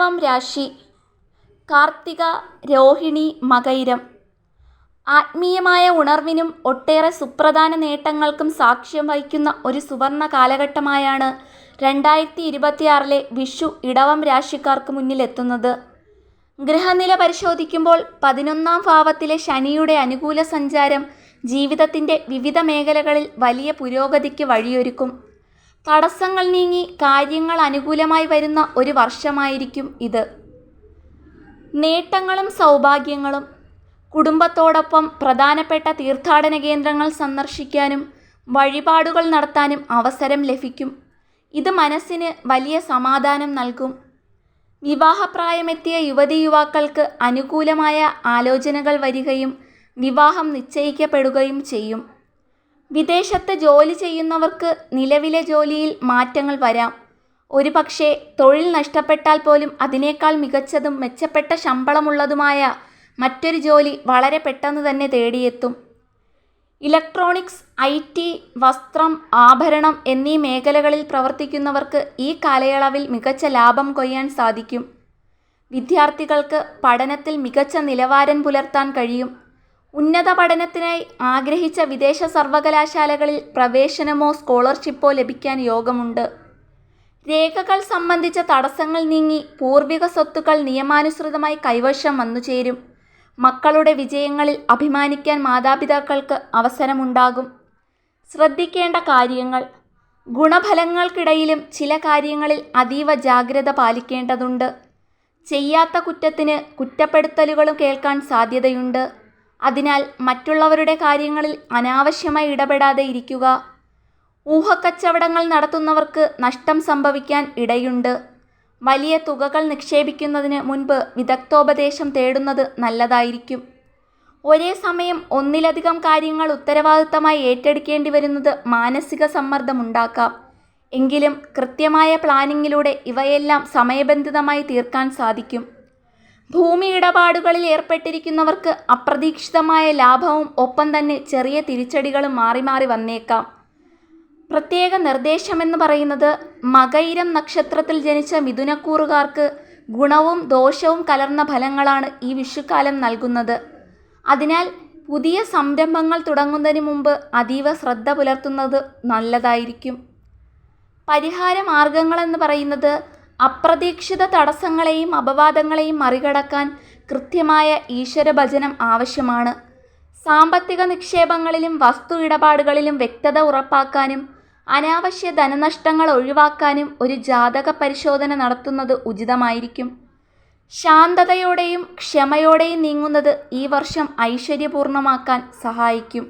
ഇടവം രാശി: കാർത്തിക, രോഹിണി, മകയിരം. ആത്മീയമായ ഉണർവിനും ഒട്ടേറെ സുപ്രധാന നേട്ടങ്ങൾക്കും സാക്ഷ്യം വഹിക്കുന്ന ഒരു സുവർണ കാലഘട്ടമായാണ് 2026 വിഷു ഇടവം രാശിക്കാർക്ക് മുന്നിലെത്തുന്നത്. ഗ്രഹനില പരിശോധിക്കുമ്പോൾ 11ാം ഭാവത്തിലെ ശനിയുടെ അനുകൂല സഞ്ചാരം ജീവിതത്തിൻ്റെ വിവിധ മേഖലകളിൽ വലിയ പുരോഗതിക്ക് വഴിയൊരുക്കും. തടസ്സങ്ങൾ നീങ്ങി കാര്യങ്ങൾ അനുകൂലമായി വരുന്ന ഒരു വർഷമായിരിക്കും ഇത്. നേട്ടങ്ങളും സൗഭാഗ്യങ്ങളും: കുടുംബത്തോടൊപ്പം പ്രധാനപ്പെട്ട തീർത്ഥാടന കേന്ദ്രങ്ങൾ സന്ദർശിക്കാനും വഴിപാടുകൾ നടത്താനും അവസരം ലഭിക്കും. ഇത് മനസ്സിന് വലിയ സമാധാനം നൽകും. വിവാഹപ്രായമെത്തിയ യുവതീ-യുവാക്കൾക്ക് അനുകൂലമായ ആലോചനകൾ വരികയും വിവാഹം നിശ്ചയിക്കപ്പെടുകയും ചെയ്യും. വിദേശത്ത് ജോലി ചെയ്യുന്നവർക്ക് നിലവിലെ ജോലിയിൽ മാറ്റങ്ങൾ വരാം. ഒരുപക്ഷേ തൊഴിൽ നഷ്ടപ്പെട്ടാൽ പോലും അതിനേക്കാൾ മികച്ചതും മെച്ചപ്പെട്ട ശമ്പളമുള്ളതുമായ മറ്റൊരു ജോലി വളരെ പെട്ടെന്ന് തന്നെ തേടിയെത്തും. ഇലക്ട്രോണിക്സ്, IT, വസ്ത്രം, ആഭരണം എന്നീ മേഖലകളിൽ പ്രവർത്തിക്കുന്നവർക്ക് ഈ കാലയളവിൽ മികച്ച ലാഭം കൊയ്യാൻ സാധിക്കും. വിദ്യാർത്ഥികൾക്ക് പഠനത്തിൽ മികച്ച നിലവാരം പുലർത്താൻ കഴിയും. ഉന്നത പഠനത്തിനായി ആഗ്രഹിച്ച വിദേശ സർവകലാശാലകളിൽ പ്രവേശനമോ സ്കോളർഷിപ്പോ ലഭിക്കാൻ യോഗമുണ്ട്. രേഖകൾ സംബന്ധിച്ച തടസ്സങ്ങൾ നീങ്ങി പൂർവിക സ്വത്തുക്കൾ നിയമാനുസൃതമായി കൈവശം വന്നുചേരും. മക്കളുടെ വിജയങ്ങളിൽ അഭിമാനിക്കാൻ മാതാപിതാക്കൾക്ക് അവസരമുണ്ടാകും. ശ്രദ്ധിക്കേണ്ട കാര്യങ്ങൾ: ഗുണഫലങ്ങൾക്കിടയിലും ചില കാര്യങ്ങളിൽ അതീവ ജാഗ്രത പാലിക്കേണ്ടതുണ്ട്. ചെയ്യാത്ത കുറ്റത്തിന് കുറ്റപ്പെടുത്തലുകളും കേൾക്കാൻ സാധ്യതയുണ്ട്. അതിനാൽ മറ്റുള്ളവരുടെ കാര്യങ്ങളിൽ അനാവശ്യമായി ഇടപെടാതെ ഇരിക്കുക. ഊഹക്കച്ചവടങ്ങൾ നടത്തുന്നവർക്ക് നഷ്ടം സംഭവിക്കാൻ ഇടയുണ്ട്. വലിയ തുകകൾ നിക്ഷേപിക്കുന്നതിന് മുൻപ് വിദഗ്ധോപദേശം തേടുന്നത് നല്ലതായിരിക്കും. ഒരേ സമയം ഒന്നിലധികം കാര്യങ്ങൾ ഉത്തരവാദിത്തമായി ഏറ്റെടുക്കേണ്ടി വരുന്നത് മാനസിക സമ്മർദ്ദമുണ്ടാക്കാം. എങ്കിലും കൃത്യമായ പ്ലാനിങ്ങിലൂടെ ഇവയെല്ലാം സമയബന്ധിതമായി തീർക്കാൻ സാധിക്കും. ഭൂമി ഇടപാടുകളിൽ ഏർപ്പെട്ടിരിക്കുന്നവർക്ക് അപ്രതീക്ഷിതമായ ലാഭവും ഒപ്പം തന്നെ ചെറിയ തിരിച്ചടികളും മാറി മാറി വന്നേക്കാം. പ്രത്യേക നിർദ്ദേശമെന്ന് പറയുന്നത് മകയിരം നക്ഷത്രത്തിൽ ജനിച്ച മിഥുനക്കൂറുകാർക്ക് ഗുണവും ദോഷവും കലർന്ന ഫലങ്ങളാണ് ഈ വിഷുക്കാലം നൽകുന്നത്. അതിനാൽ പുതിയ സംരംഭങ്ങൾ തുടങ്ങുന്നതിന് മുമ്പ് അതീവ ശ്രദ്ധ പുലർത്തുന്നത് നല്ലതായിരിക്കും. പരിഹാര മാർഗങ്ങളെന്ന് പറയുന്നത് അപ്രതീക്ഷിത തടസ്സങ്ങളെയും അപവാദങ്ങളെയും മറികടക്കാൻ കൃത്യമായ ഈശ്വരഭജനം ആവശ്യമാണ്. സാമ്പത്തിക നിക്ഷേപങ്ങളിലും വസ്തു ഇടപാടുകളിലും വ്യക്തത ഉറപ്പാക്കാനും അനാവശ്യ ധനനഷ്ടങ്ങൾ ഒഴിവാക്കാനും ഒരു ജാതക പരിശോധന നടത്തുന്നത് ഉചിതമായിരിക്കും. ശാന്തതയോടെയും ക്ഷമയോടെയും നീങ്ങുന്നത് ഈ വർഷം ഐശ്വര്യപൂർണ്ണമാക്കാൻ സഹായിക്കും.